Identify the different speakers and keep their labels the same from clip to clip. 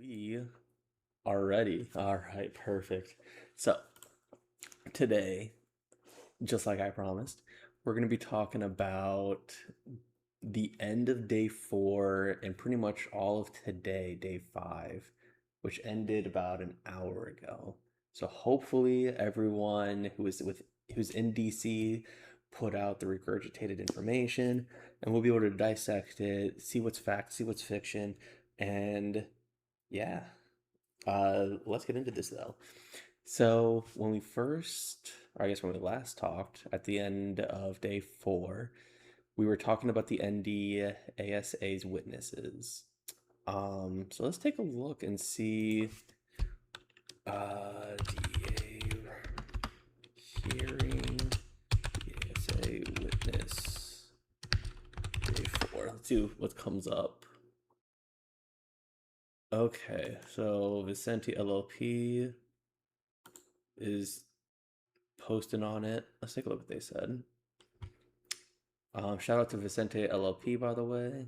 Speaker 1: We are ready. All right, perfect. So, today, just like I promised, we're going to be talking about the end of day 4 and pretty much all of today, day 5, which ended about an hour ago. So, hopefully, everyone who's in DC put out the regurgitated information and we'll be able to dissect it, see what's fact, see what's fiction, and yeah, let's get into this though. So when we first, or I guess when we last talked at the end of day 4, we were talking about the NDASA's witnesses. So let's take a look and see DEA hearing DASA witness day 4. Let's see what comes up. Okay, so Vicente LLP is posting on it. Let's take a look what they said. Shout out to Vicente LLP, by the way.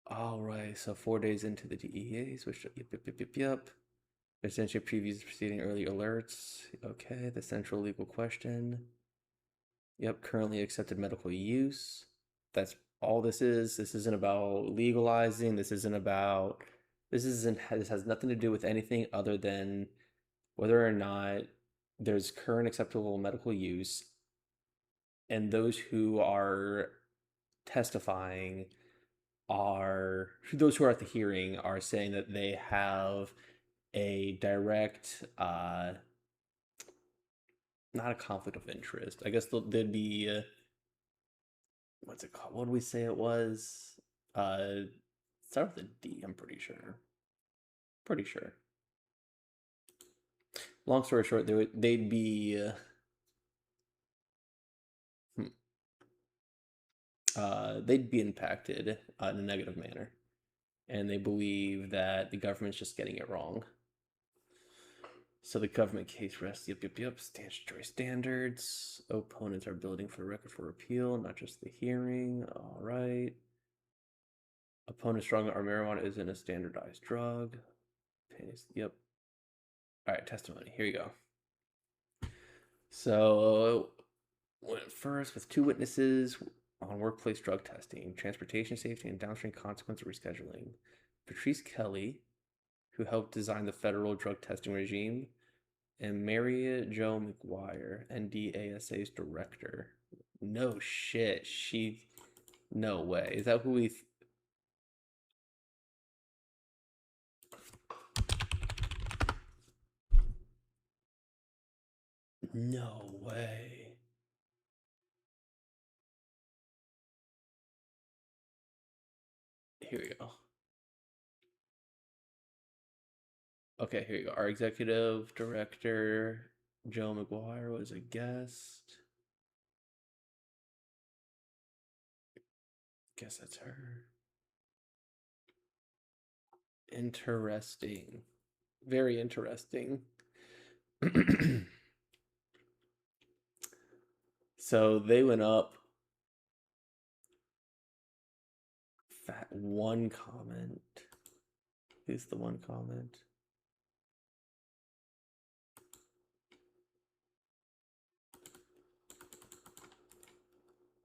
Speaker 1: All right, so 4 days into the DEA, switched up. Yep. Essentially previews proceeding early alerts. Okay, the central legal question. Yep, currently accepted medical use. That's all this is. This isn't about legalizing. This has nothing to do with anything other than whether or not there's current acceptable medical use, and those who are testifying those who are at the hearing are saying that they have a direct, not a conflict of interest. I guess they'd be, what's it called? What did we say it was? Start with a D, I'm pretty sure. Pretty sure. Long story short, they'd be, they'd be impacted in a negative manner. And they believe that the government's just getting it wrong. So the government case rests, yep, statutory standards. Opponents are building for the record for appeal, not just the hearing. All right. Opponents strong our marijuana isn't a standardized drug. Yep. All right, testimony. Here you go. So went first with 2 witnesses on workplace drug testing, transportation safety, and downstream consequence of rescheduling. Patrice Kelly, who helped design the federal drug testing regime, and Mary Jo McGuire, NDASA's director. No shit. No way. Is that who we... No way. Here we go. Okay, here you go. Our executive director, Joe McGuire, was a guest. Guess that's her. Interesting. Very interesting. So they went up. Fat one comment. Who's the one comment?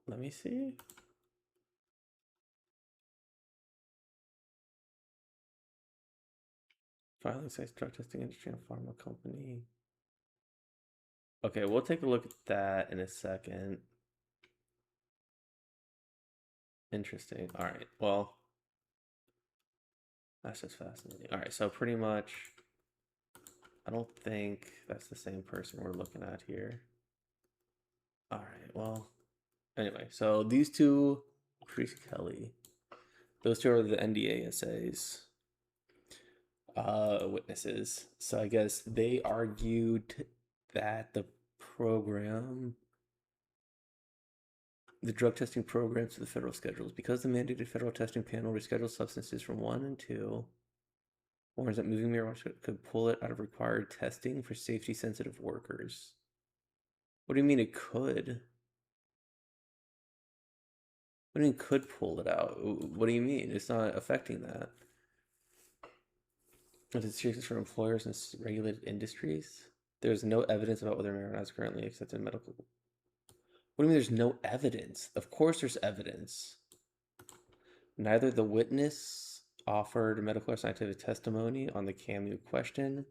Speaker 1: Let me see. Filing sites, drug testing industry, and pharma company. Okay, we'll take a look at that in a second. Interesting. All right, well, that's just fascinating. All right, so pretty much, I don't think that's the same person we're looking at here. All right, well, anyway, so these two, Chris Kelly, those two are the NDASA's witnesses. So I guess they argued that the drug testing programs to the federal schedules, because the mandated federal testing panel reschedules substances from 1 and 2, warns that moving marijuana could pull it out of required testing for safety-sensitive workers. What do you mean it could? What do you mean could pull it out? What do you mean? It's not affecting that. But it's serious for employers and regulated industries. There's no evidence about whether marijuana is currently accepted in medical. What do you mean there's no evidence? Of course there's evidence. Neither the witness offered medical or scientific testimony on the CAMU question.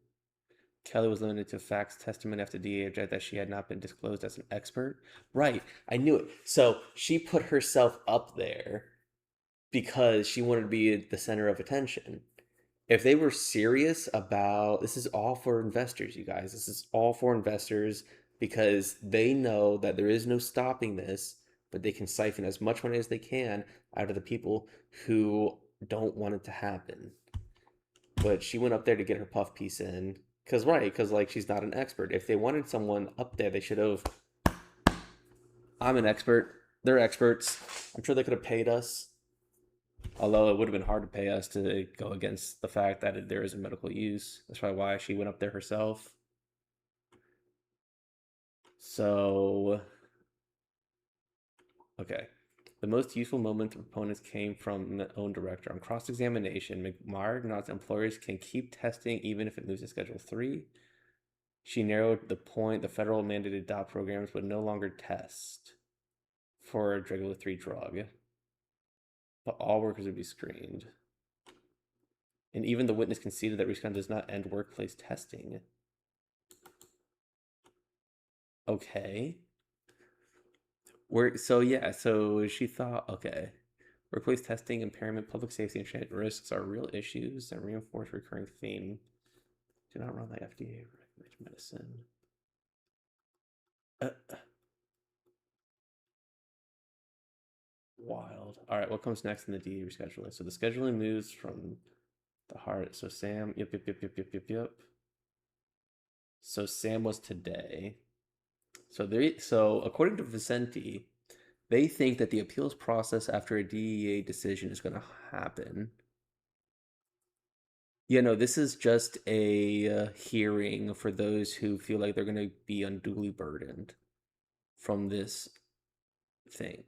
Speaker 1: Kelly was limited to facts testimony after DEA objected that she had not been disclosed as an expert. Right, I knew it. So she put herself up there because she wanted to be the center of attention. If they were serious about this, is all for investors, you guys. This is all for investors because they know that there is no stopping this, but they can siphon as much money as they can out of the people who don't want it to happen. But she went up there to get her puff piece in because like she's not an expert. If they wanted someone up there, they should have. I'm an expert. They're experts. I'm sure they could have paid us. Although it would have been hard to pay us to go against the fact that there is a medical use. That's probably why she went up there herself. So, okay. The most useful moment the proponents came from the own director. On cross-examination, McMahon acknowledged employers can keep testing even if it moves to Schedule 3. She narrowed the point the federal mandated DOT programs would no longer test for a Schedule 3 drug, but all workers would be screened. And even the witness conceded that rescheduling does not end workplace testing. Okay. So she thought, okay, workplace testing, impairment, public safety, and transit risks are real issues that reinforce recurring theme. Do not run the FDA recommended medicine. Wild. All right, what comes next in the DEA rescheduling? So the scheduling moves from the heart. So Sam, yep. So Sam was today. So according to Vicente, they think that the appeals process after a DEA decision is going to happen. Yeah, no, this is just a hearing for those who feel like they're going to be unduly burdened from this thing,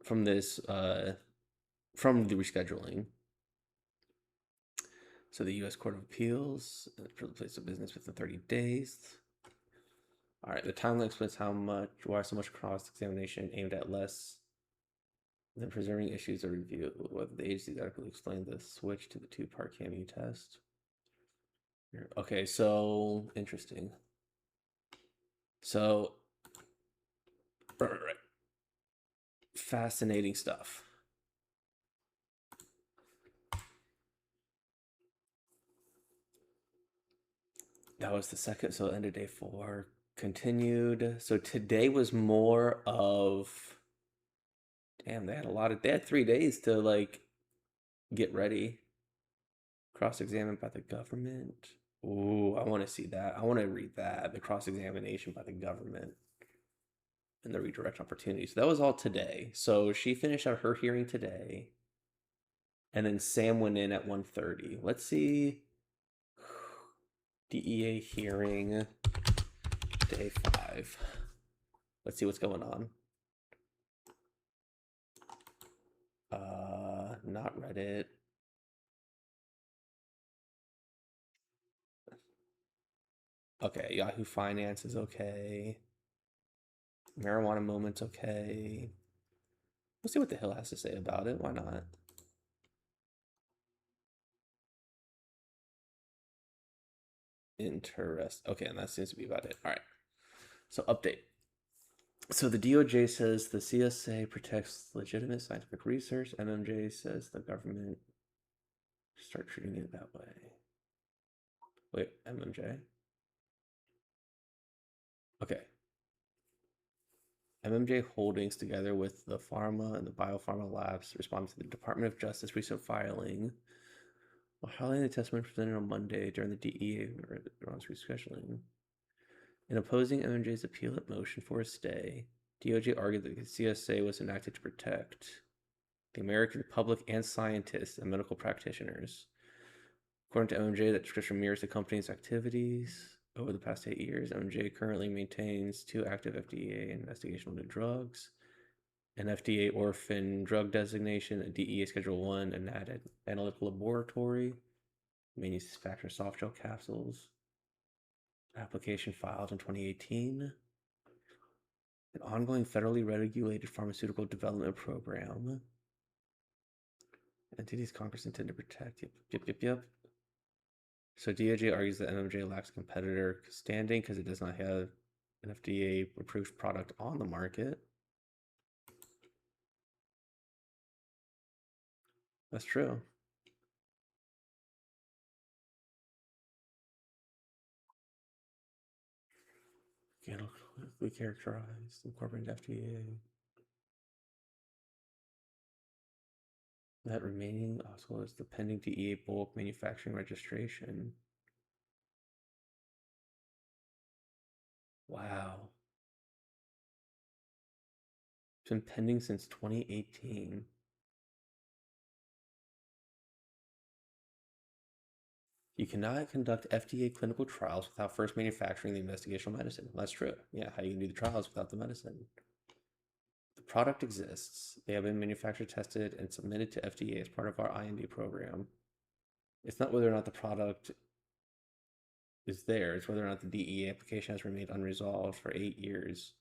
Speaker 1: from this, from the rescheduling. So the U.S. Court of Appeals for the place of business within 30 days. All right, the timeline explains why so much cross-examination aimed at less than preserving issues of review. Whether the agencies adequately explained the switch to the two-part CAMU test. Okay, so interesting. So, right. Fascinating stuff. That was the second, so end of day 4. Continued. So today was more of, damn, they had 3 days to like get ready. Cross-examined by the government. Ooh, I want to see that. I want to read that. The cross-examination by the government and the redirect opportunities. So that was all today. So she finished out her hearing today. And then Sam went in at 1:30. Let's see. DEA hearing day 5. Let's see what's going on. Not Reddit. Okay, Yahoo Finance is okay. Marijuana Moment's okay. We'll see what the Hill has to say about it. Why not? Okay, and that seems to be about it. All right. So update. So the DOJ says the CSA protects legitimate scientific research. MMJ says the government start treating it that way. Wait, MMJ? Okay. MMJ Holdings, together with the pharma and the biopharma labs, responded to the Department of Justice recent filing while highlighting the testimony presented on Monday during the DEA rescheduling. In opposing MMJ's appeal at motion for a stay, DOJ argued that the CSA was enacted to protect the American public and scientists and medical practitioners. According to MMJ, that description mirrors the company's activities over the past 8 years. MMJ currently maintains 2 active FDA investigational new drugs, an FDA orphan drug designation, a DEA Schedule 1, and an analytical laboratory. manufacture soft gel capsules. Application filed in 2018. An ongoing federally regulated pharmaceutical development program. Entities Congress intend to protect. Yep. So DOJ argues that MMJ lacks competitor standing because it does not have an FDA-approved product on the market. That's true. Analytically characterized, incorporated FDA. That remaining also is the pending DEA bulk manufacturing registration. Wow. It's been pending since 2018. You cannot conduct FDA clinical trials without first manufacturing the investigational medicine. That's true. Yeah, how you can do the trials without the medicine. The product exists. They have been manufactured, tested, and submitted to FDA as part of our IND program. It's not whether or not the product is there, it's whether or not the DEA application has remained unresolved for 8 years.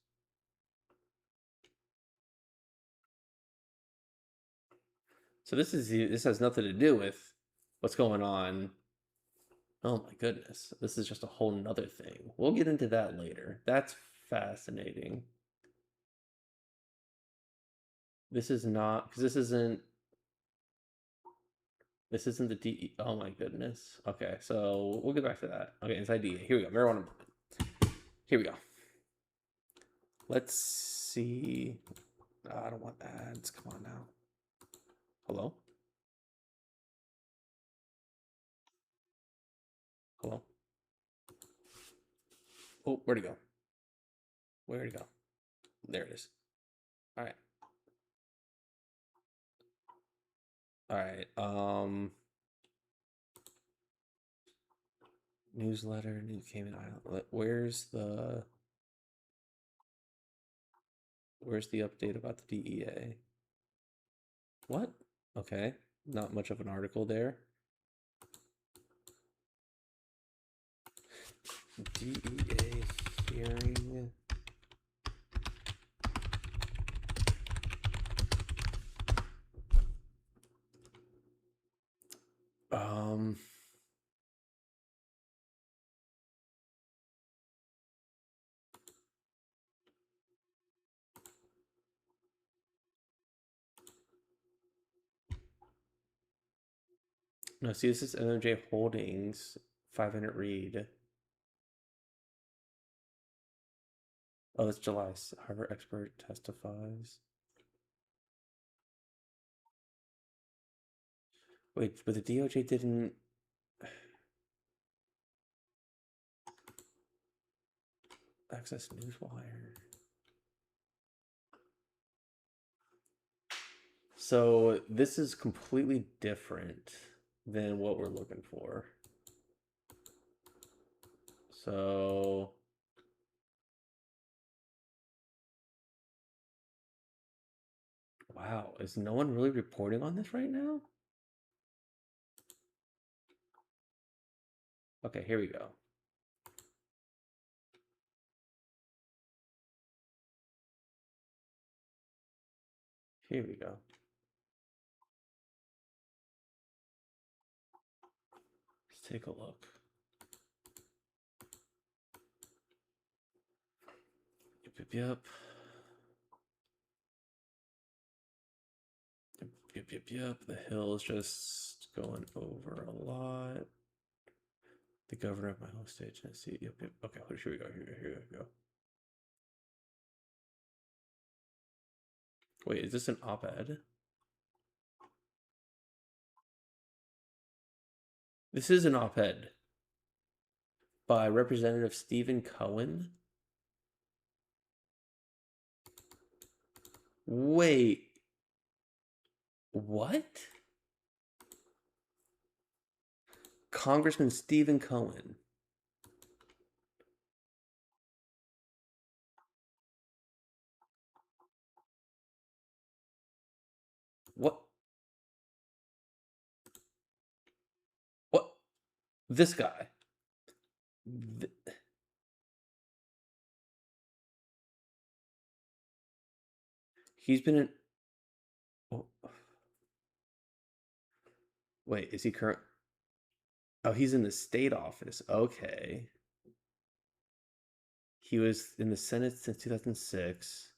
Speaker 1: So this has nothing to do with what's going on. Oh my goodness. This is just a whole nother thing. We'll get into that later. That's fascinating. This is not, because this isn't the DE. Oh my goodness. Okay, so we'll get back to that. Okay, inside DEA. Here we go. Marijuana. Here we go. Let's see. I don't want ads. Come on now. Hello? Hello? Oh, where'd it go? Where'd it go? There it is. All right. All right. Newsletter, New Cayman Island. Where's the update about the DEA? What? Okay. Not much of an article there. DEA hearing. No, see, this is MMJ Holdings 500 read. Oh, that's July. Harvard expert testifies. Wait, but the DOJ didn't. Access Newswire. So this is completely different than what we're looking for. So wow, is no one really reporting on this right now? Okay, here we go. Here we go. Let's take a look. Yep. The Hill is just going over a lot. The governor of my home state, Tennessee. Yep. Okay, here we go. Here we go. Wait, is this an op-ed? This is an op-ed by Representative Stephen Cohen. Wait. What? Congressman Stephen Cohen. What? What? This guy. He's been in. Oh, wait, is he current? Oh, he's in the state office. Okay. He was in the Senate since 2006.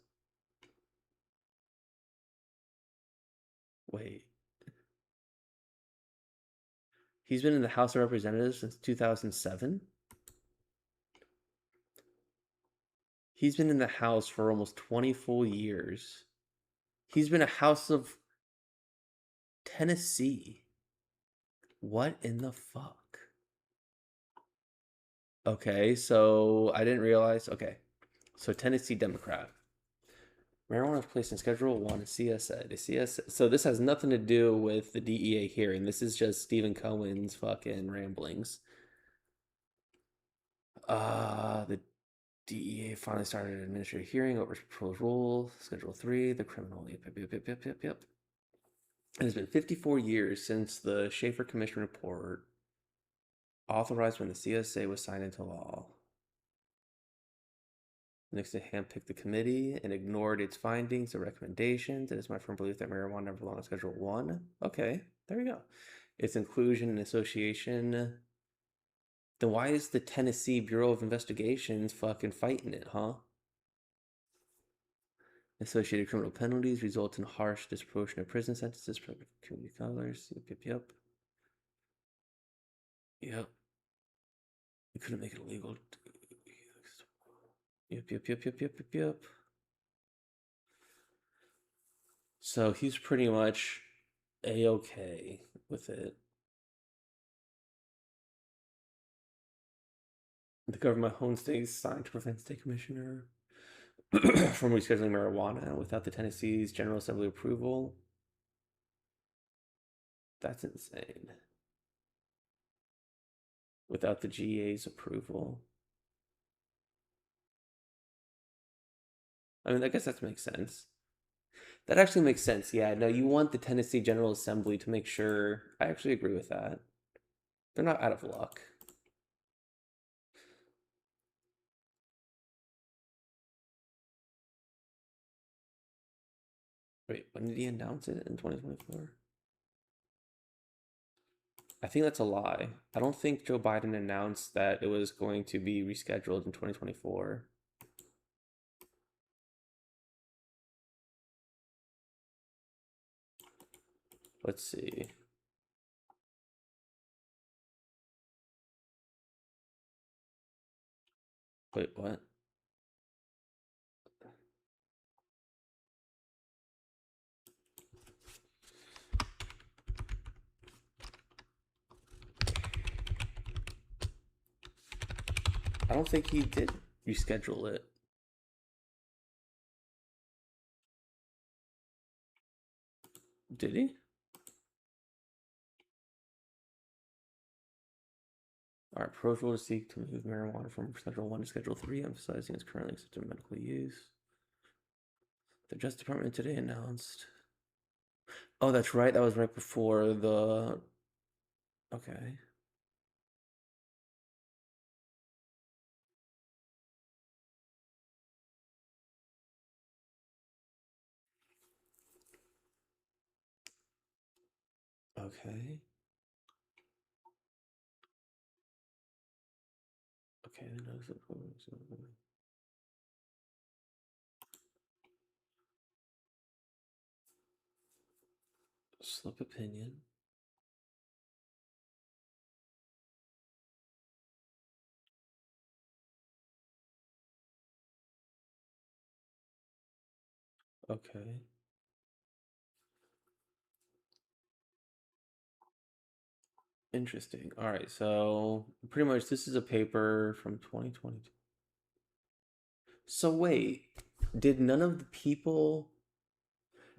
Speaker 1: Wait. He's been in the House of Representatives since 2007. He's been in the House for almost 20 full years. He's been a House of Tennessee. What in the fuck? Okay, so I didn't realize. Okay, so Tennessee Democrat. Marijuana is placed in Schedule 1 CSA. The CSA. So this has nothing to do with the DEA hearing. This is just Stephen Cohen's fucking ramblings. The DEA finally started an administrative hearing over proposed rule, Schedule 3, the criminal. Yep. It has been 54 years since the Schaefer Commission report, authorized when the CSA was signed into law. Nixon handpicked the committee and ignored its findings and recommendations. It is my firm belief that marijuana never belonged on Schedule 1. Okay, there we go. Its inclusion and association. Then why is the Tennessee Bureau of Investigations fucking fighting it, huh? Associated criminal penalties result in harsh disproportionate prison sentences for community colors. Yep. You couldn't make it illegal. Yep. So he's pretty much A-okay with it. The government owns states signed to prevent state commissioner from rescheduling marijuana without the Tennessee's General Assembly approval. That's insane. Without the GA's approval. I mean, I guess that makes sense. That actually makes sense. Yeah, no, you want the Tennessee General Assembly to make sure. I actually agree with that. They're not out of luck. Wait, when did he announce it? In 2024? I think that's a lie. I don't think Joe Biden announced that it was going to be rescheduled in 2024. Let's see. Wait, what? I don't think he did reschedule it. Did he? All right, proposal to seek to move marijuana from Schedule 1 to Schedule 3, emphasizing its currently accepted medical use. The Justice Department today announced. Oh, that's right. That was right before the. Okay. Okay. Okay. Slip opinion. Okay. Interesting. All right. So pretty much this is a paper from 2022. So wait, did none of the people,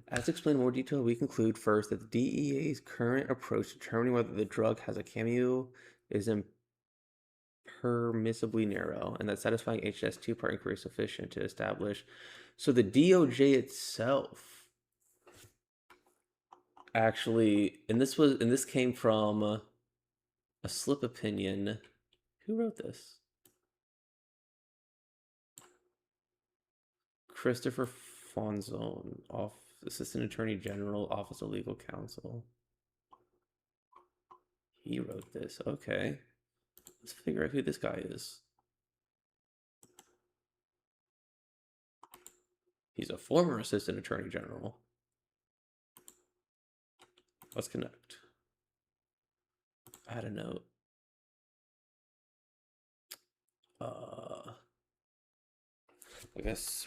Speaker 1: as explained in more detail, we conclude first that the DEA's current approach to determining whether the drug has a cameo is impermissibly narrow, and that satisfying HS two-part inquiry is sufficient to establish. So the DOJ itself actually, and this came from A slip opinion. Who wrote this? Christopher Fonzone, Assistant Attorney General, Office of Legal Counsel. He wrote this. Okay. Let's figure out who this guy is. He's a former Assistant Attorney General. Let's connect. Add a note. I guess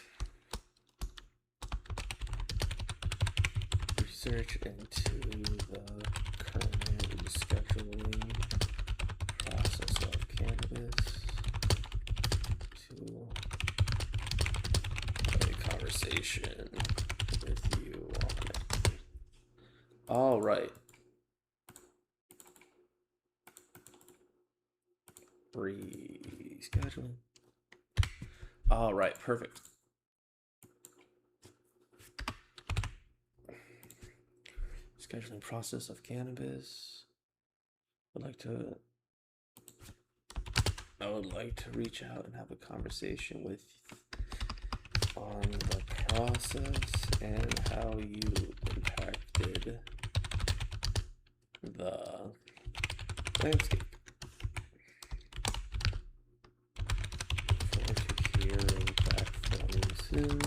Speaker 1: research into the current rescheduling process of cannabis to have a conversation with you on it. All right. Rescheduling. All right, perfect. Scheduling process of cannabis. I would like to reach out and have a conversation with on the process and how you impacted the landscape. Look forward to hearing back from you soon.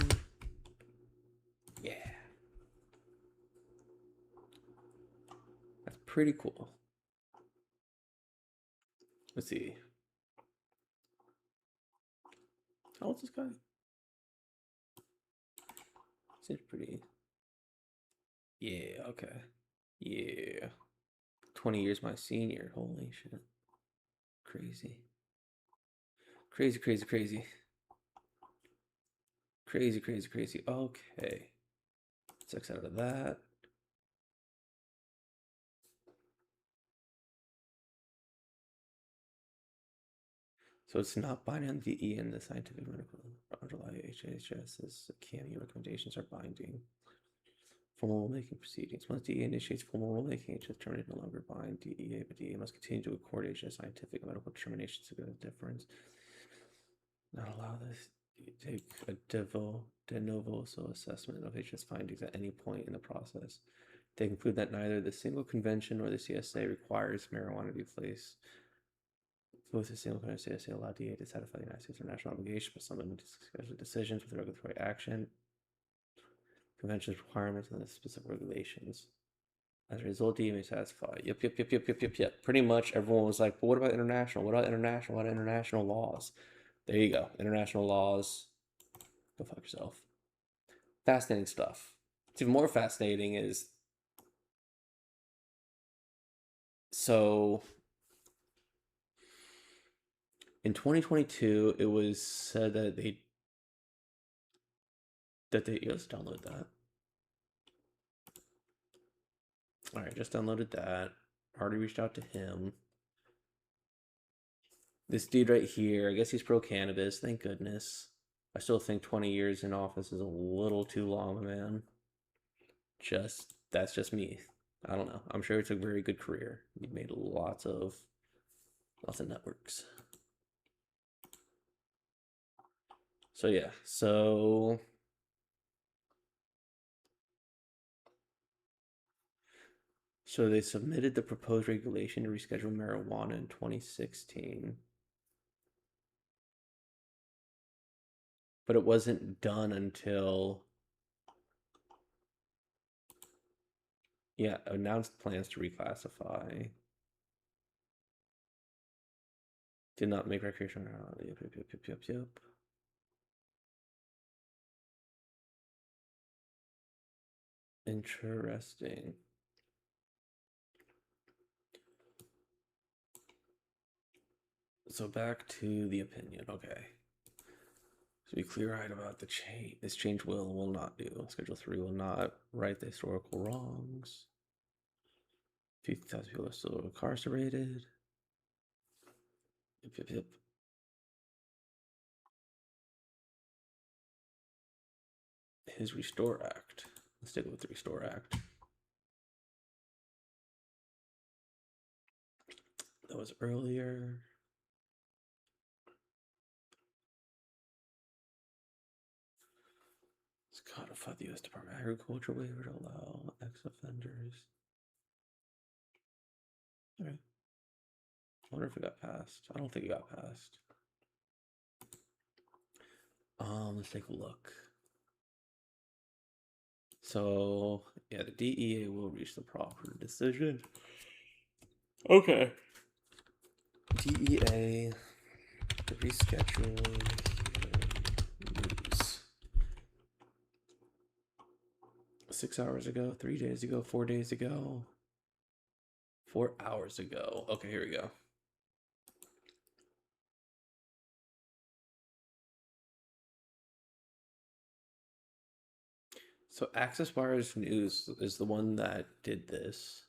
Speaker 1: Yeah. That's pretty cool. Let's see. How old is this guy? Seems pretty. Yeah, okay. Yeah. 20 years my senior. Holy shit. Crazy. Crazy, crazy, crazy. Crazy, crazy, crazy. Okay. Let's X out of that. So it's not binding on the DEA and the scientific medical underlying HHS's CAMU recommendations are binding. Formal rulemaking proceedings. Once DEA initiates formal rulemaking, HHS terminated no longer bind DEA, but DEA must continue to accord HHS scientific and medical determinations to the difference. Not allow this to take a de novo assessment of HHS findings at any point in the process. They conclude that neither the single convention nor the CSA requires marijuana to be placed. Both the single convention and CSA allow DEA to satisfy the United States international obligation, but some limited decisions with regulatory action, convention's requirements, and the specific regulations. As a result, DEA may satisfy. Yep. Pretty much everyone was like, but what about international? What about international? What about international laws? There you go. International laws. Go fuck yourself. Fascinating stuff. What's even more fascinating is so in 2022, it was said that they let's download that. All right, just downloaded that. Already reached out to him. This dude right here, I guess he's pro cannabis. Thank goodness. I still think 20 years in office is a little too long, man. That's just me. I don't know. I'm sure it's a very good career. He made lots of networks. So yeah, so they submitted the proposed regulation to reschedule marijuana in 2016. But it wasn't done until announced plans to reclassify. Did not make recreational marijuana. Yep. Interesting. So back to the opinion. Okay. So be clear-eyed about the change. This change will not do. Schedule 3 will not right the historical wrongs. 50,000 people are still incarcerated. Yep. His Restore Act. Let's stick with the Restore Act. That was earlier. It's codified the U.S. Department of Agriculture waiver to allow ex-offenders. Okay. I wonder if it got passed. I don't think it got passed. Let's take a look. So, yeah, the DEA will reach the proper decision. Okay. DEA, the rescheduling news. 6 hours ago, 3 days ago, 4 days ago, 4 hours ago. Okay, here we go. So Access Wires News is the one that did this.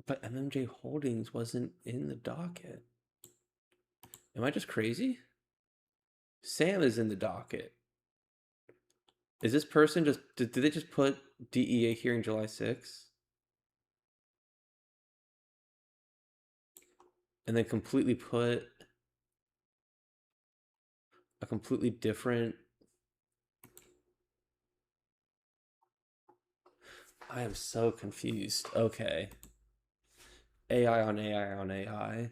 Speaker 1: But MMJ Holdings wasn't in the docket. Am I just crazy? Sam is in the docket. Is this person just did they just put DEA hearing July 6th? And then completely put a completely different. I am so confused. Okay. AI on AI on AI.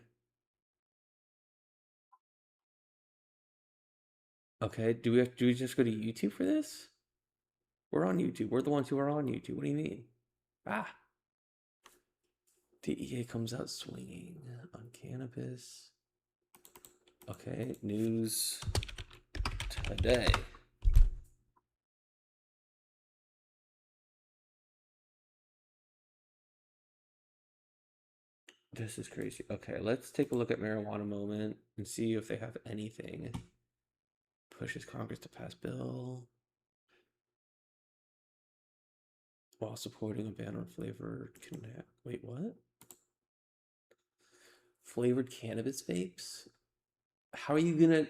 Speaker 1: Okay, do we just go to YouTube for this? We're on YouTube. We're the ones who are on YouTube. What do you mean? Ah. DEA comes out swinging on cannabis. Okay, news today. This is crazy. Okay, let's take a look at marijuana moment and see if they have anything. Pushes Congress to pass bill while supporting a ban on flavored wait, what? Flavored cannabis vapes? How are you gonna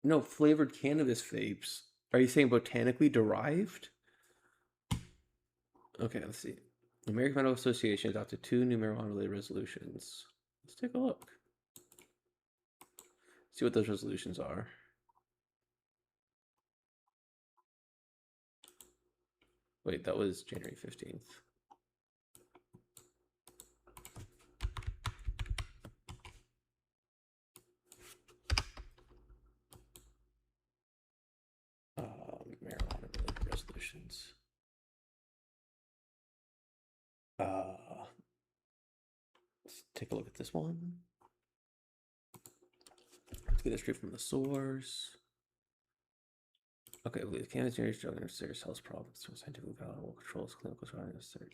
Speaker 1: no flavored cannabis vapes? Are you saying botanically derived? Okay, let's see. American Medical Association adopted 2 new marijuana-related resolutions. Let's take a look. See what those resolutions are. Wait, that was January 15th. Marijuana-related resolutions. Let's take a look at this one. Let's get it straight from the source. Okay, the cannabis generates drug and serious health problems. Scientific valuable controls, clinical trial research.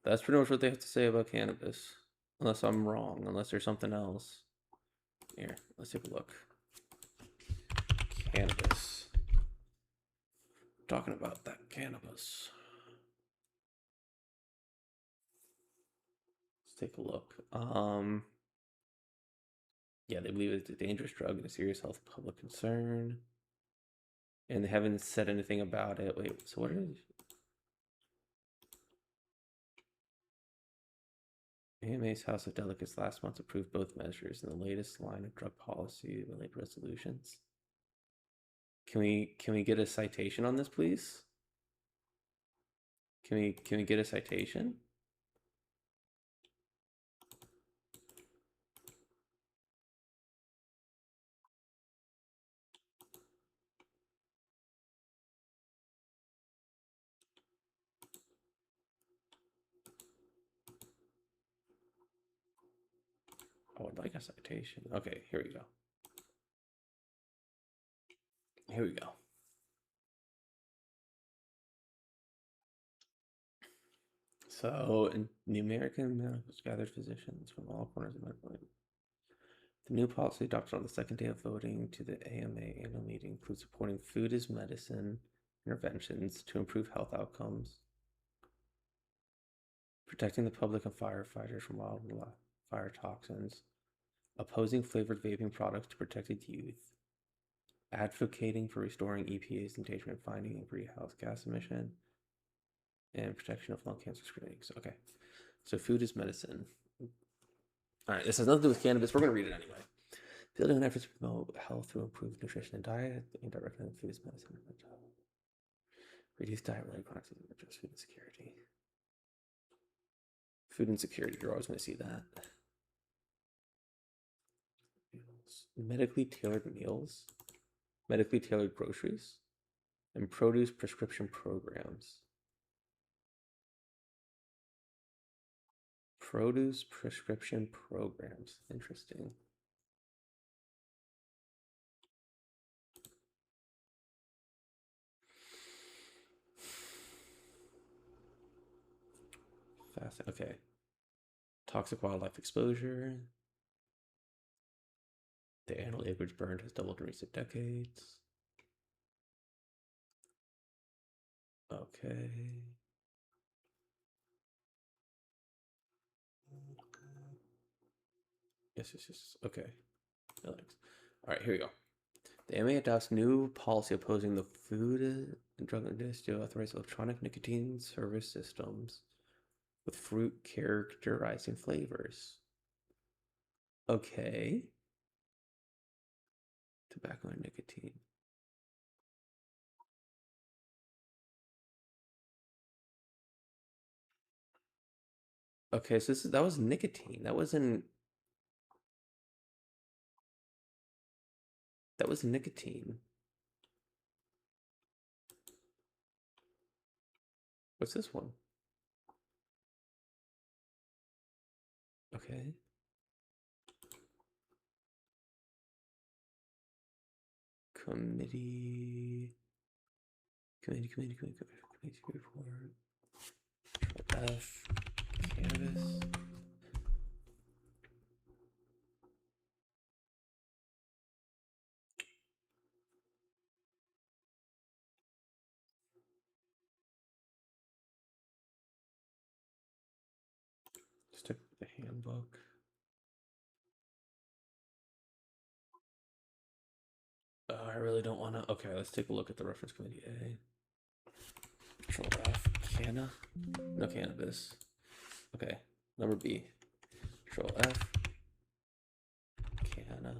Speaker 1: That's pretty much what they have to say about cannabis. Unless I'm wrong, unless there's something else. Here, let's take a look. Cannabis. Talking about that cannabis. Let's take a look. Yeah, they believe it's a dangerous drug and a serious health public concern. And they haven't said anything about it. Wait, so what are these? AMA's House of Delegates last month approved both measures in the latest line of drug policy related resolutions. Can we get a citation on this, please? Can we get a citation? I would like a citation. Okay, here we go. Here we go. So, in the American medical gathered physicians from all corners of medical. The new policy adopted on the second day of voting to the AMA annual meeting includes supporting food as medicine interventions to improve health outcomes, protecting the public and firefighters from wildfire toxins, opposing flavored vaping products to protected youth, advocating for restoring EPA's endangerment finding and greenhouse gas emission, and protection of lung cancer screenings. Okay, so food is medicine. All right, this has nothing to do with cannabis. We're going to read it anyway. Building on efforts to promote health through improved nutrition and diet, and directly food is medicine. Reduce diet-related chronic disease, address food insecurity. Food insecurity, you're always going to see that. Medically tailored meals, medically tailored groceries, and produce prescription programs. Produce prescription programs. Interesting. Fast. Okay. Toxic wildlife exposure. The annual acreage burned has doubled in recent decades. Okay. Yes. Okay. Thanks. All right, here we go. The AMA adopts new policy opposing the Food and Drug Industry to authorize electronic nicotine service systems with fruit characterizing flavors. Okay. Tobacco and nicotine. Okay, so that was nicotine. That was nicotine. What's this one? Okay. Committee report. F. Cannabis. Just took the handbook. I really don't want to. Okay, let's take a look at the reference committee A. Control F. Canna? No cannabis. Okay. Number B. Control F. Cannabis.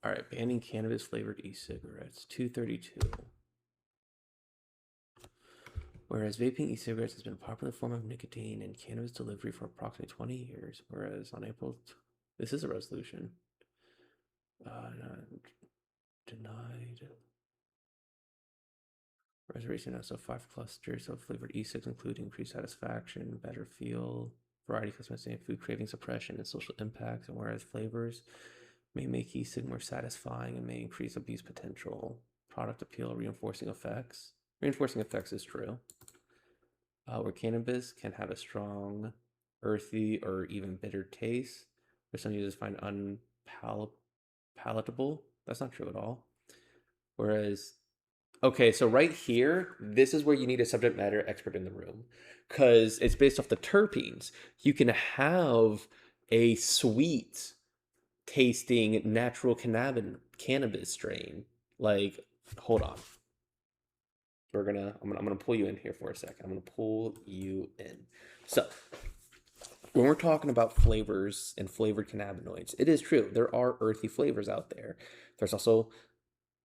Speaker 1: Alright, banning cannabis flavored e-cigarettes. 232. Whereas vaping e-cigarettes has been a popular form of nicotine and cannabis delivery for approximately 20 years, whereas on April, this is a resolution. Denied. Reservation also 5 clusters of flavored e-cigs, including increased satisfaction, better feel, variety customization, food craving suppression, and social impacts. And whereas flavors may make e-cig more satisfying and may increase abuse potential, product appeal, reinforcing effects. Reinforcing effects is true. Where cannabis can have a strong, earthy, or even bitter taste, which some users find unpalatable. That's not true at all. Whereas, okay, so right here, this is where you need a subject matter expert in the room because it's based off the terpenes. You can have a sweet tasting natural cannabis strain. Like, hold on. I'm gonna pull you in here for a second. I'm gonna pull you in. So when we're talking about flavors and flavored cannabinoids, it is true there are earthy flavors out there. There's also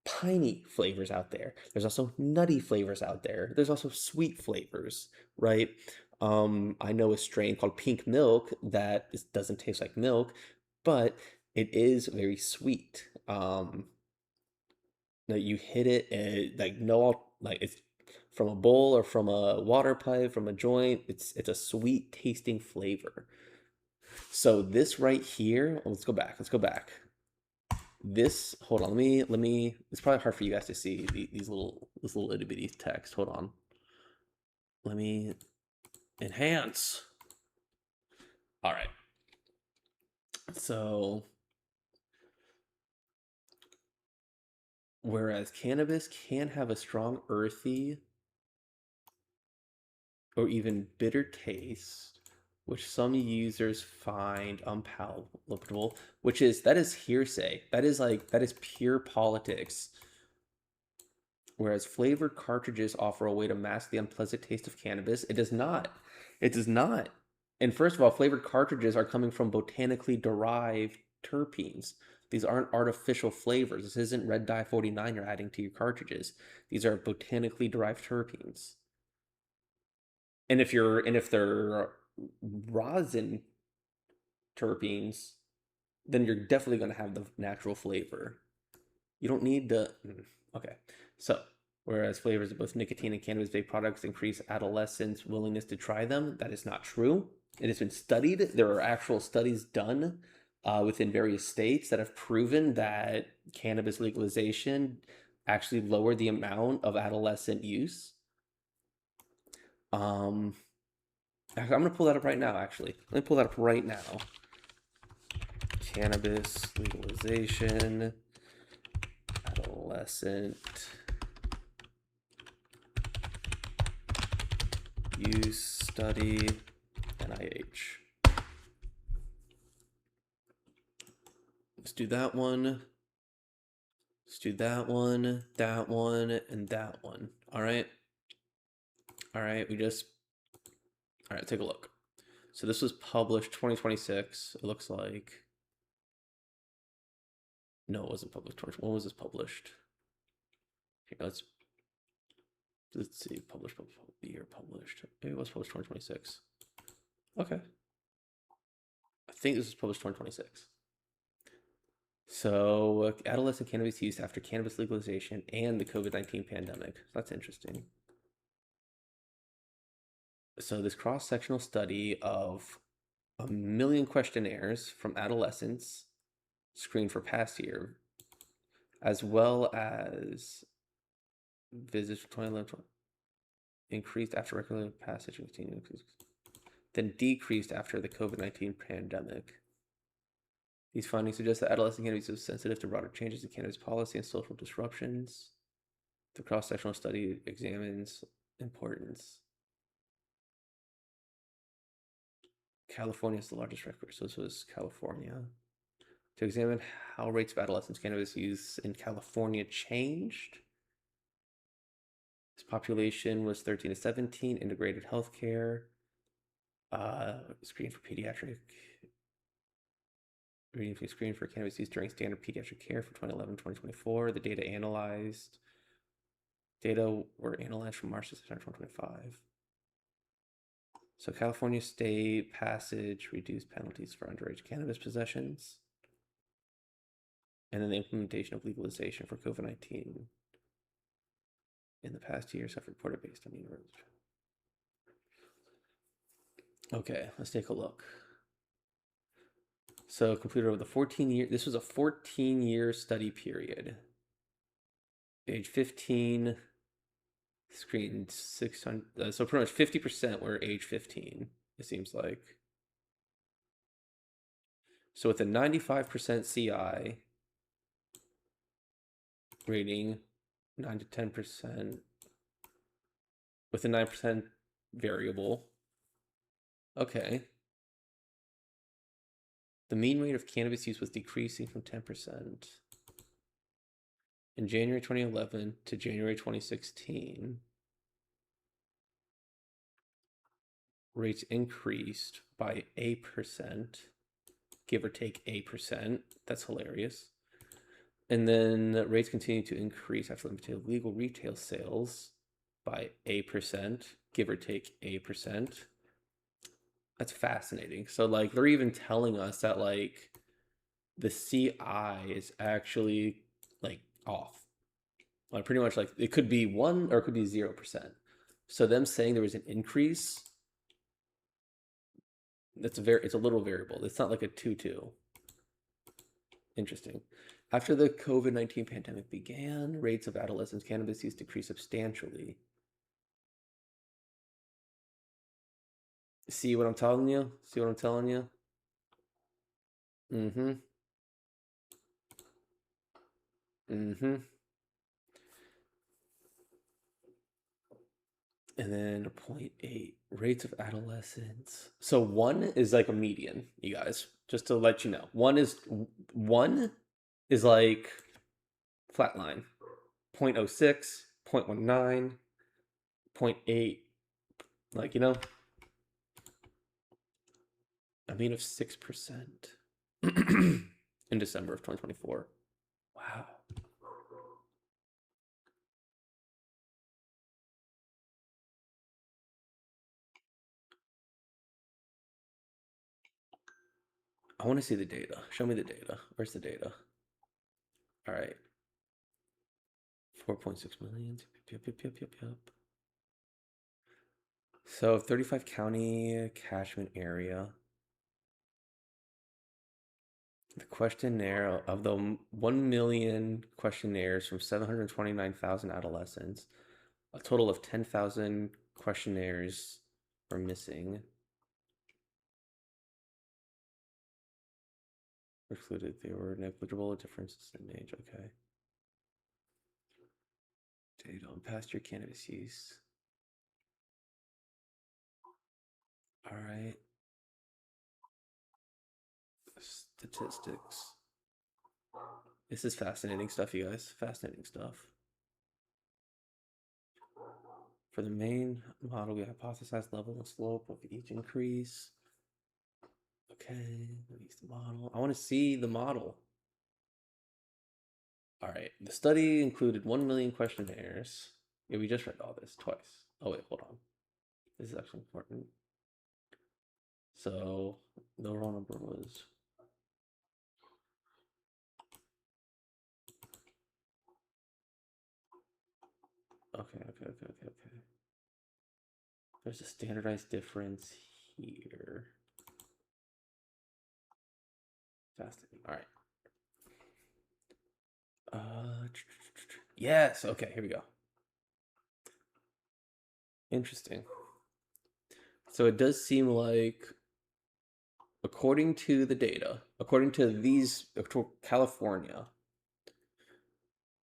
Speaker 1: piney flavors out there. There's also nutty flavors out there. There's also sweet flavors, right? I know a strain called pink milk that doesn't taste like milk, but it is very sweet. You hit it and it's from a bowl or from a water pipe, from a joint. It's a sweet tasting flavor. So this right here, let's go back. This, hold on, let me, it's probably hard for you guys to see this little itty bitty text. Hold on. Let me enhance. All right. So, whereas cannabis can have a strong earthy or even bitter taste, which some users find unpalatable, that is hearsay. That is pure politics. Whereas flavored cartridges offer a way to mask the unpleasant taste of cannabis, it does not. It does not. And first of all, flavored cartridges are coming from botanically derived terpenes. These aren't artificial flavors. This isn't red dye 49 you're adding to your cartridges. These are botanically derived terpenes. And if they're rosin terpenes, then you're definitely going to have the natural flavor. You don't need the okay. So, whereas flavors of both nicotine and cannabis vape products increase adolescents' willingness to try them, that is not true. It has been studied. There are actual studies done within various states that have proven that cannabis legalization actually lowered the amount of adolescent use. I'm going to pull that up right now, actually. Let me pull that up right now. Cannabis legalization, adolescent use study, NIH. Let's do that one. Let's do that one, and that one. All right. All right. All right, take a look. So this was published 2026. It looks like. No, it wasn't published. When was this published? Here, let's see. Published, the year published. Maybe it was published 2026. Okay. I think this was published 2026. So, adolescent cannabis use after cannabis legalization and the COVID-19 pandemic. That's interesting. So, this cross-sectional study of 1 million questionnaires from adolescents screened for past year, as well as visits from 2011, increased after regular passage and continued, then decreased after the COVID-19 pandemic. These findings suggest that adolescent cannabis is sensitive to broader changes in cannabis policy and social disruptions. The cross-sectional study examines importance. California is the largest record, so this was California. To examine how rates of adolescent cannabis use in California changed. This population was 13 to 17, integrated healthcare, screening for pediatric, screening for cannabis use during standard pediatric care for 2011-2024. The data were analyzed from March to September 2025. So California state passage reduced penalties for underage cannabis possessions. And then the implementation of legalization for COVID-19 in the past years have reported based on university. Okay, let's take a look. So completed over the 14-year, this was a 14-year study period. Age 15, screened 600, so pretty much 50% were age 15, it seems like. So with a 95% CI rating, 9 to 10%, with a 9% variable. Okay. The mean rate of cannabis use was decreasing from 10% in January 2011 to January 2016. Rates increased by 8%, give or take 8%. That's hilarious. And then rates continue to increase after limited legal retail sales by 8%, give or take 8%. That's fascinating. So like they're even telling us that like the CI is actually like off. Like pretty much like it could be 1 or it could be 0%. So them saying there was an increase, it's a little variable. It's not like a 2-2. Interesting. After the COVID-19 pandemic began, rates of adolescent cannabis use decreased substantially. See what I'm telling you? See what I'm telling you? Mm-hmm. Mm-hmm. And then 0.8 rates of adolescence. So one is like a median, you guys. Just to let you know, one is like flatline. 0.06, 0.19, 0.8, like a mean of 6% in December of 2024. Wow. I want to see the data. Show me the data. Where's the data? All right. 4.6 million. Yep, yep, yep, yep, yep. So 35 county catchment area. The questionnaire of the 1 million questionnaires from 729,000 adolescents, a total of 10,000 questionnaires are missing. Excluded. They were negligible differences in age. Okay. Data on past year cannabis use. All right. Statistics. This is fascinating stuff, you guys. Fascinating stuff. For the main model, we hypothesized level and slope of each increase. Okay, let me use the model. I want to see the model. All right. The study included 1 million questionnaires. Yeah, we just read all this twice. Oh, wait, hold on. This is actually important. So the roll number was. Okay. There's a standardized difference here. Fascinating. All right. Yes. Okay, here we go. Interesting. So it does seem like, according to the data, according to California,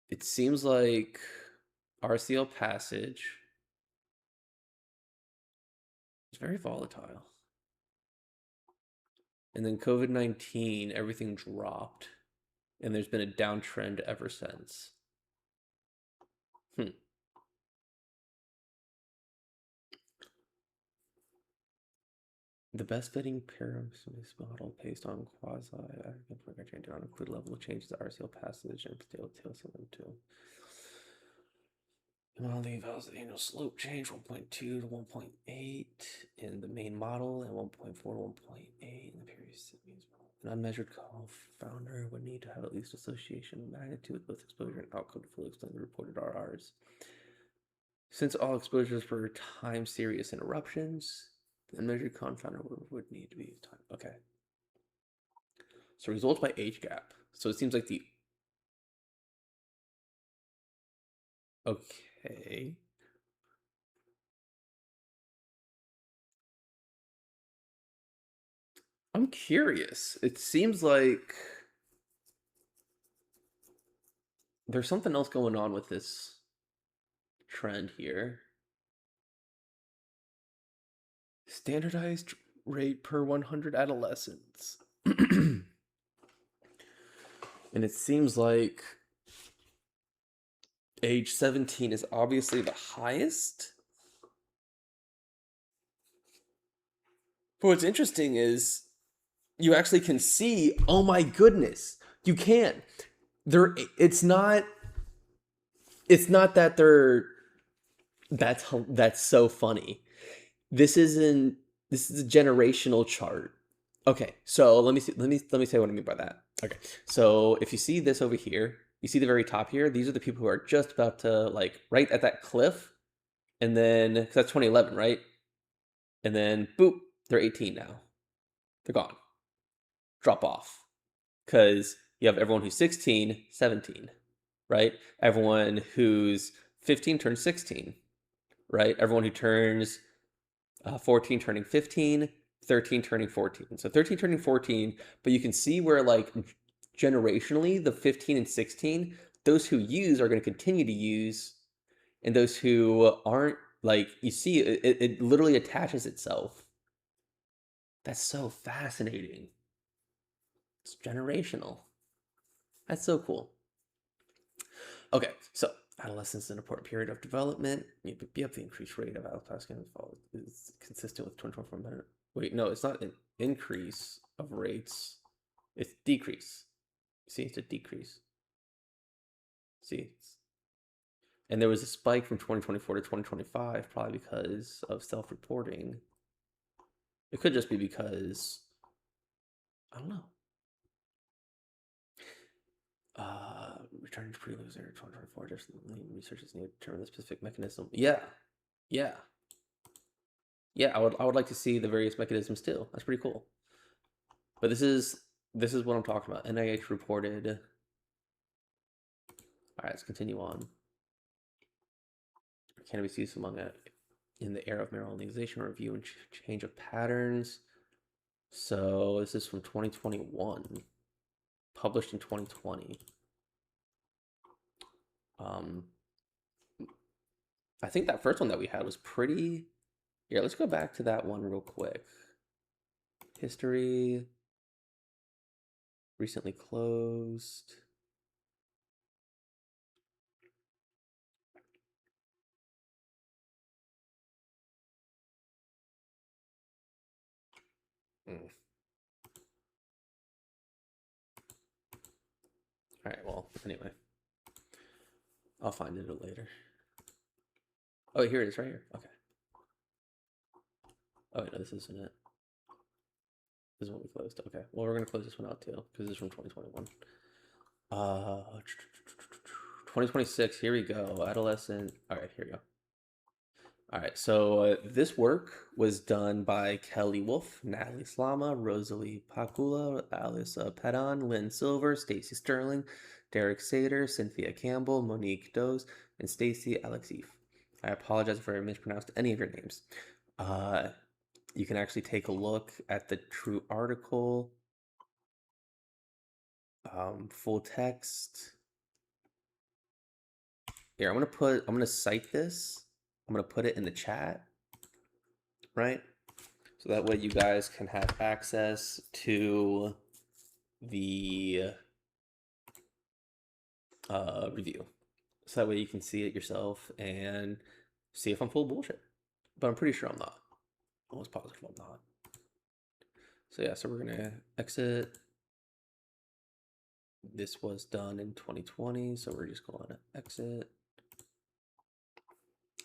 Speaker 1: it seems like RCL passage is very volatile. And then COVID-19, everything dropped. And there's been a downtrend ever since. The best fitting pyramid model based on quasi did not include level of changes to RCL passage and tail them too. The model evaluates the annual slope change 1.2 to 1.8 in the main model and 1.4 to 1.8 in the period. An unmeasured confounder would need to have at least association magnitude with both exposure and outcome to fully explain the reported RRs. Since all exposures were time series interruptions, the unmeasured confounder would need to be time. Okay. So results by age gap. So it seems like the. Okay. I'm curious. It seems like there's something else going on with this trend here. Standardized rate per 100 adolescents. And it seems like age 17 is obviously the highest. But what's interesting is you actually can see, oh my goodness, you can. It's not that they're that's so funny. This is a generational chart. Okay, so let me say what I mean by that. Okay, so if you see this over here, you see the very top here. These are the people who are just about to, like, right at that cliff, and then cause that's 2011, right? And then boop, they're 18 now. They're gone. Drop off, because you have everyone who's 16, 17, right? Everyone who's 15 turns 16, right? Everyone who turns 14 turning 15, 13 turning 14. So 13 turning 14, but you can see where like generationally the 15 and 16, those who use are going to continue to use, and those who aren't, like you see it literally attaches itself. That's so fascinating. It's generational. That's so cool. Okay, so adolescence is an important period of development. Yep, the increased rate of adolescent is consistent with 2024 minute. Wait, no, it's not an increase of rates. It's decrease. See, it's a decrease. See, and there was a spike from 2024 to 2025, probably because of self-reporting. It could just be because I don't know. Returning to pre-loser 2024. Just research is needed to determine the specific mechanism. Yeah, yeah, yeah. I would like to see the various mechanisms too. That's pretty cool. But this is what I'm talking about. NIH reported. All right, let's continue on. Cannabis use among it in the era of marijuana legalization, review and change of patterns. So this is from 2021, published in 2020. I think that first one that we had was pretty. Here, let's go back to that one real quick. History. Recently closed. All right, well, anyway. I'll find it later. Oh, here it is, right here. Okay. Oh, wait, no, this isn't it. This is what we closed. Okay. Well, we're going to close this one out too, because this is from 2021. 2026. Here we go. Adolescent. All right, here we go. All right, so this work was done by Kelly Wolf, Natalie Slama, Rosalie Pakula, Alice Pedon, Lynn Silver, Stacy Sterling, Derek Sater, Cynthia Campbell, Monique Does, and Stacy Alexieff. I apologize if I mispronounced any of your names. You can actually take a look at the true article, full text. Here, I'm gonna cite this. I'm gonna put it in the chat, right? So that way you guys can have access to the review. So that way you can see it yourself and see if I'm full of bullshit. But I'm pretty sure I'm not. Almost positive I'm not. So yeah, so we're gonna exit. This was done in 2020, so we're just going to exit.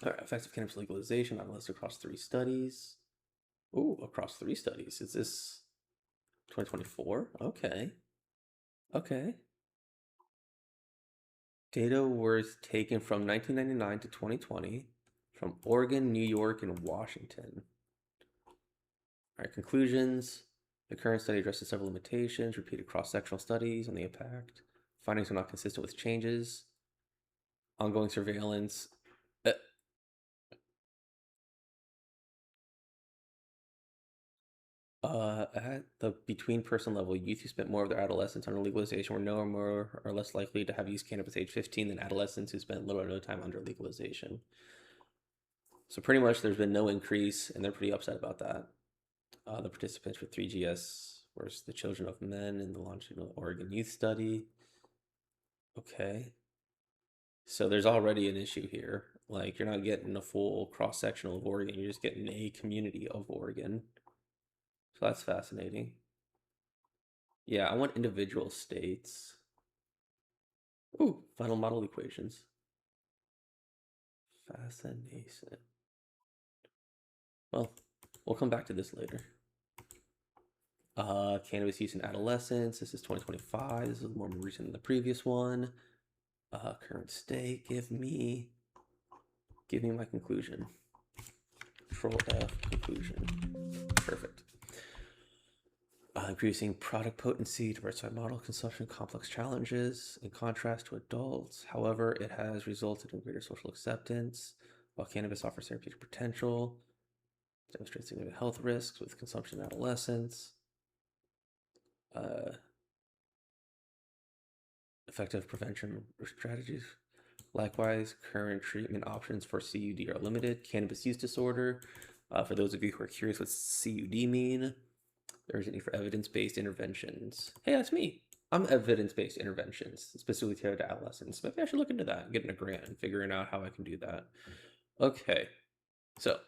Speaker 1: All right, effective cannabis legalization, unless across 3 studies. Ooh, across 3 studies. Is this 2024? Okay. Okay. Data was taken from 1999 to 2020 from Oregon, New York, and Washington. All right, conclusions. The current study addresses several limitations, repeated cross-sectional studies on the impact. Findings are not consistent with changes. Ongoing surveillance. At the between person level, youth who spent more of their adolescence under legalization were no more or less likely to have used cannabis age 15 than adolescents who spent little or no time under legalization. So pretty much there's been no increase, and they're pretty upset about that. The participants for 3GS were the children of men in the longitudinal Oregon Youth Study. Okay. So there's already an issue here. Like, you're not getting a full cross-sectional of Oregon, you're just getting a community of Oregon. So that's fascinating. Yeah, I want individual states. Ooh, final model equations. Fascination. Well, we'll come back to this later. Cannabis use in adolescence. This is 2025. This is more recent than the previous one. Current state. Give me my conclusion. Control F conclusion. Perfect. Increasing product potency, diversified model consumption, complex challenges. In contrast to adults, however, it has resulted in greater social acceptance. While cannabis offers therapeutic potential, Demonstrates significant health risks with consumption in adolescents. Effective prevention strategies. Likewise, current treatment options for CUD are limited. Cannabis use disorder. For those of you who are curious what CUD mean, there is a need for evidence-based interventions. Hey, that's me. I'm evidence-based interventions, specifically tailored to adolescents. Maybe I should look into that, getting a grant and figuring out how I can do that. Okay, so,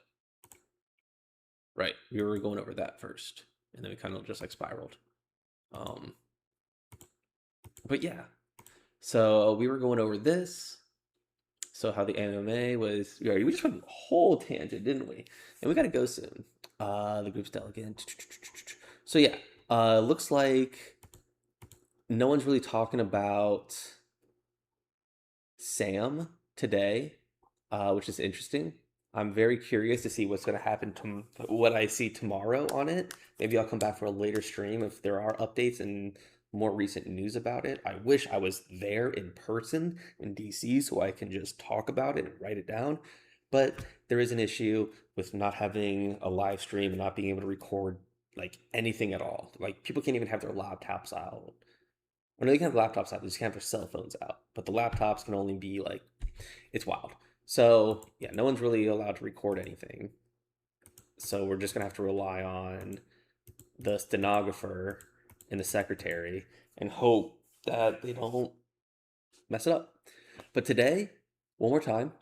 Speaker 1: right, we were going over that first, and then we kind of just like spiraled. But yeah, so we were going over this. So how the MMA was, we just went a whole tangent, didn't we? And we got to go soon. The group's delegate. So yeah, looks like no one's really talking about Sam today, which is interesting. I'm very curious to see what's going to happen to what I see tomorrow on it. Maybe I'll come back for a later stream if there are updates and more recent news about it. I wish I was there in person in DC so I can just talk about it and write it down. But there is an issue with not having a live stream and not being able to record like anything at all. Like people can't even have their laptops out. I know you can have laptops out, they just can't have their cell phones out. But the laptops can only be like, it's wild. So yeah, no one's really allowed to record anything. So we're just gonna have to rely on the stenographer and the secretary and hope that they don't mess it up. But today, one more time,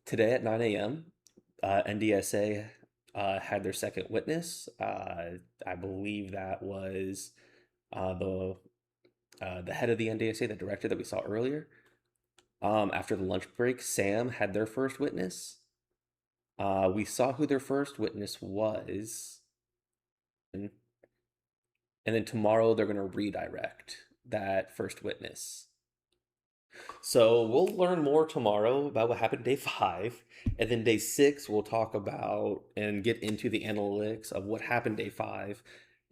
Speaker 1: today at 9 a.m., NDSA had their second witness. I believe that was the head of the NDSA, the director that we saw earlier. After the lunch break, Sam had their first witness. We saw who their first witness was. And then tomorrow they're going to redirect that first witness. So we'll learn more tomorrow about what happened day 5. And then day 6, we'll talk about and get into the analytics of what happened day 5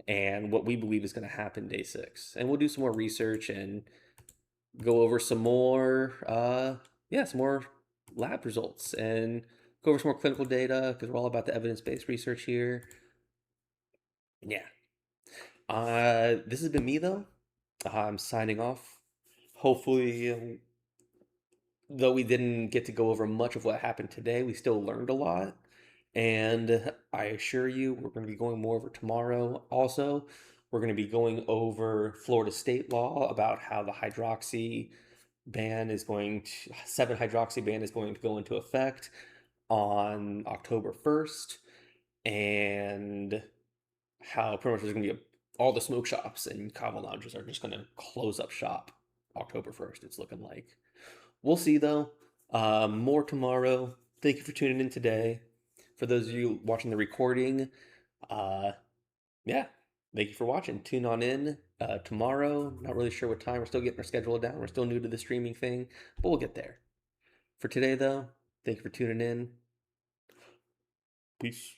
Speaker 1: and what we believe is going to happen day 6. And we'll do some more research and go over some more, some more lab results and go over some more clinical data because we're all about the evidence-based research here. Yeah. This has been me though. I'm signing off. Hopefully, though we didn't get to go over much of what happened today, we still learned a lot. And I assure you, we're going to be going more over tomorrow. Also, we're going to be going over Florida state law about how the hydroxy ban is going to 7-hydroxy ban is going to go into effect on October 1st, and how pretty much there's going to be all the smoke shops and kava lounges are just going to close up shop October 1st. It's looking like. We'll see though. More tomorrow. Thank you for tuning in today. For those of you watching the recording, yeah, thank you for watching. Tune on in tomorrow. Not really sure what time. We're still getting our schedule down. We're still new to the streaming thing, but we'll get there. For today, though, thank you for tuning in. Peace.